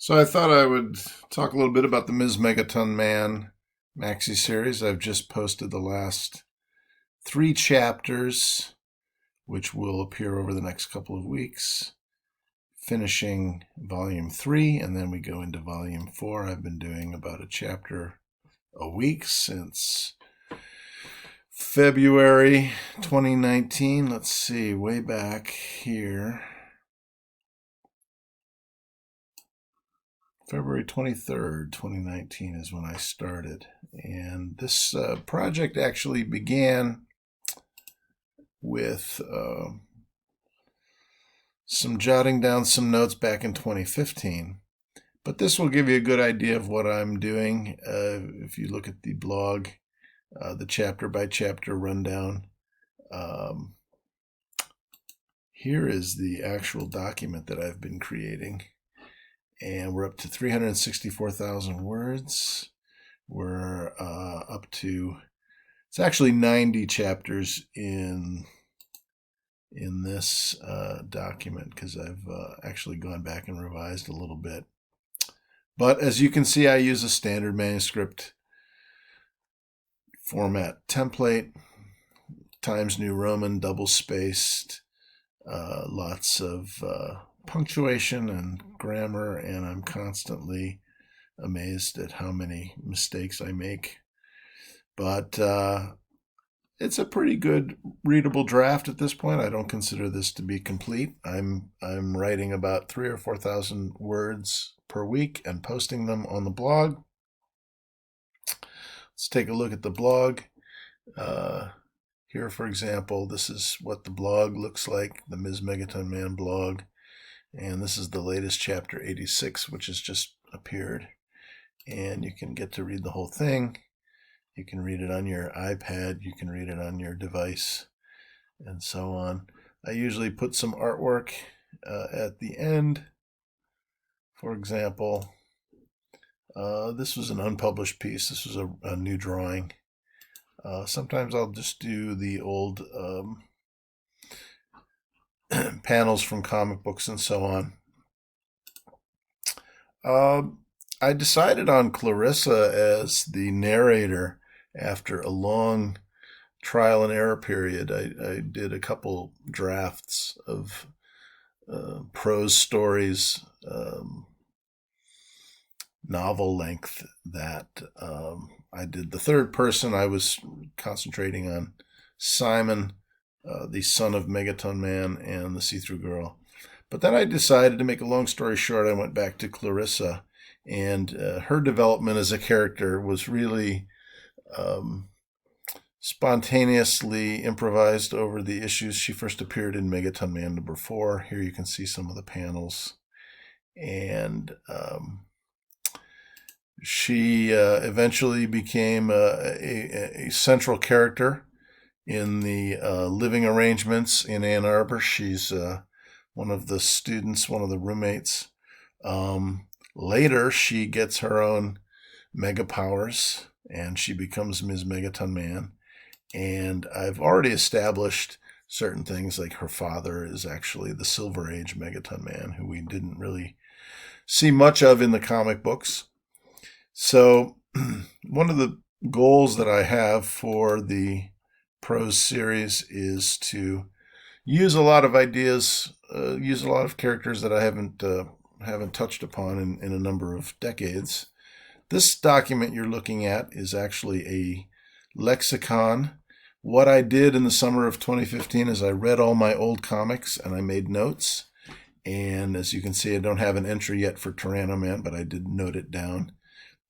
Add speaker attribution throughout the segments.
Speaker 1: So I thought I would talk a little bit about the Ms. Megaton Man Maxi-Series. I've just posted the last 3 chapters, which will appear over the next couple of weeks, finishing volume 3, and then we go into volume 4. I've been doing about a chapter a week since February 2019. Let's see, way back here. February 23rd, 2019 is when I started. And this project actually began with some jotting down some notes back in 2015. But this will give you a good idea of what I'm doing. If you look at the blog, the chapter by chapter rundown, here is the actual document that I've been creating. And we're up to 364,000 words. We're up to, it's actually 90 chapters in this document because I've actually gone back and revised a little bit. But as you can see, I use a standard manuscript format template, Times New Roman, double-spaced, lots of punctuation and grammar, and I'm constantly amazed at how many mistakes I make. But it's a pretty good readable draft at this point. I don't consider this to be complete. I'm writing about 3,000 or 4,000 words per week and posting them on the blog. Let's take a look at the blog. Here, for example, this is what the blog looks like, the Ms. Megaton Man blog. And this is the latest chapter 86, which has just appeared. And you can get to read the whole thing. You can read it on your iPad. You can read it on your device, and so on. I usually put some artwork at the end. For example, this was an unpublished piece. This was a new drawing. Sometimes I'll just do the old panels from comic books and so on. I decided on Clarissa as the narrator after a long trial and error period. I did a couple drafts of prose stories, novel length that I did the third person. I was concentrating on Simon, the son of Megaton Man, and the See-Through Girl. But then I decided to make a long story short. I went back to Clarissa, and her development as a character was really spontaneously improvised over the issues. She first appeared in Megaton Man #4. Here you can see some of the panels. And she eventually became a central character in the living arrangements in Ann Arbor. She's one of the students, one of the roommates. Later, she gets her own mega powers, and she becomes Ms. Megaton Man. And I've already established certain things, like her father is actually the Silver Age Megaton Man, who we didn't really see much of in the comic books. So one of the goals that I have for the prose series is to use a lot of ideas, use a lot of characters that I haven't touched upon in a number of decades. This document you're looking at is actually a lexicon. What I did in the summer of 2015 is I read all my old comics and I made notes. And as you can see, I don't have an entry yet for Tyranno Man, but I did note it down.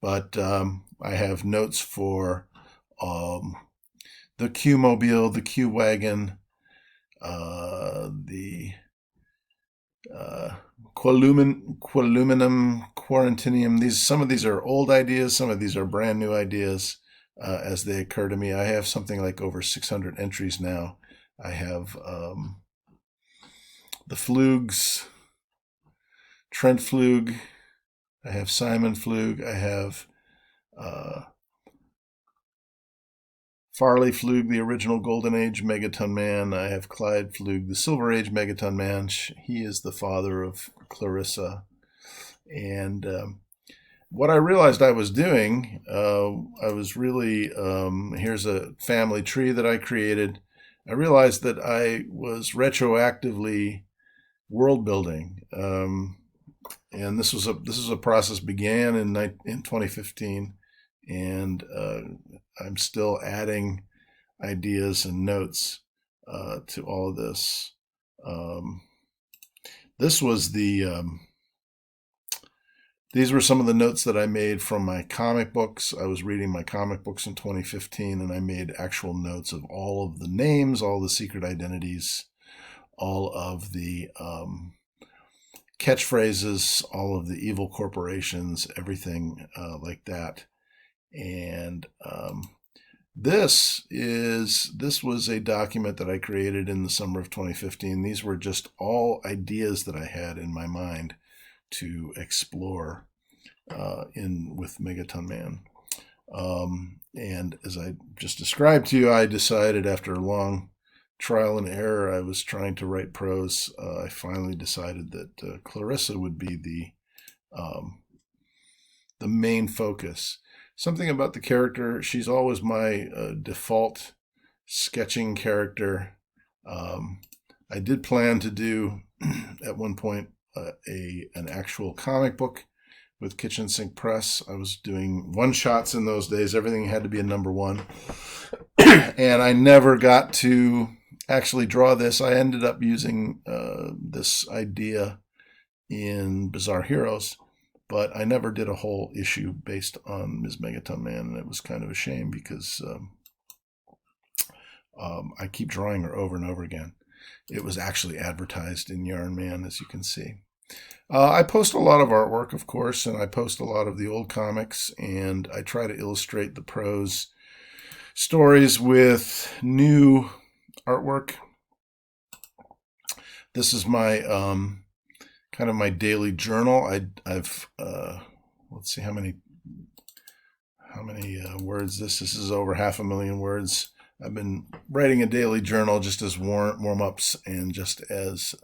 Speaker 1: But I have notes for the Q-Mobile, the Q-Wagon, the Qualuminum, Quarantinium. Some of these are old ideas, some of these are brand new ideas as they occur to me. I have something like over 600 entries now. I have the Flugs, Trent Flug, I have Simon Flug, I have Farley Flug, the original Golden Age Megaton Man. I have Clyde Flug, the Silver Age Megaton Man. He is the father of Clarissa. And what I realized I was doing, I was really, here's a family tree that I created. I realized that I was retroactively world building. And this is a process began in 2015, and I'm still adding ideas and notes to all of this. Um, this was these were some of the notes that I made from my comic books. I was reading my comic books in 2015, and I made actual notes of all of the names, all the secret identities, all of the catchphrases, all of the evil corporations, everything like that. And this was a document that I created in the summer of 2015. These were just all ideas that I had in my mind to explore with Megaton Man. And as I just described to you, I decided after a long trial and error, I was trying to write prose. I finally decided that Clarissa would be the main focus. Something about the character, she's always my default sketching character. I did plan to do at one point an actual comic book with Kitchen Sink Press. I was doing one shots in those days. Everything had to be a number one. And I never got to actually draw this. I ended up using this idea in Bizarre Heroes, but I never did a whole issue based on Ms. Megaton Man, and it was kind of a shame because I keep drawing her over and over again. It was actually advertised in Yarn Man, as you can see. I post a lot of artwork, of course, and I post a lot of the old comics, and I try to illustrate the prose stories with new artwork. This is my kind of my daily journal. I've let's see how many words this is over 500,000 words. I've been writing a daily journal just as warm-ups and just as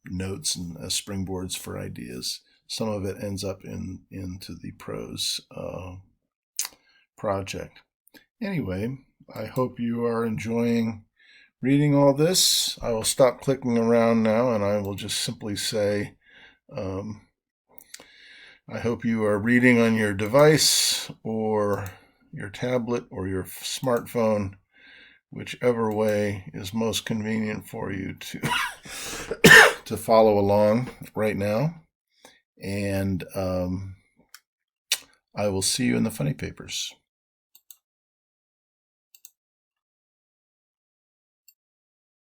Speaker 1: notes and springboards for ideas. Some of it ends up into the prose project. Anyway, I hope you are enjoying reading all this. I will stop clicking around now, and I will just simply say, I hope you are reading on your device or your tablet or your smartphone, whichever way is most convenient for you to to follow along right now. And I will see you in the funny papers.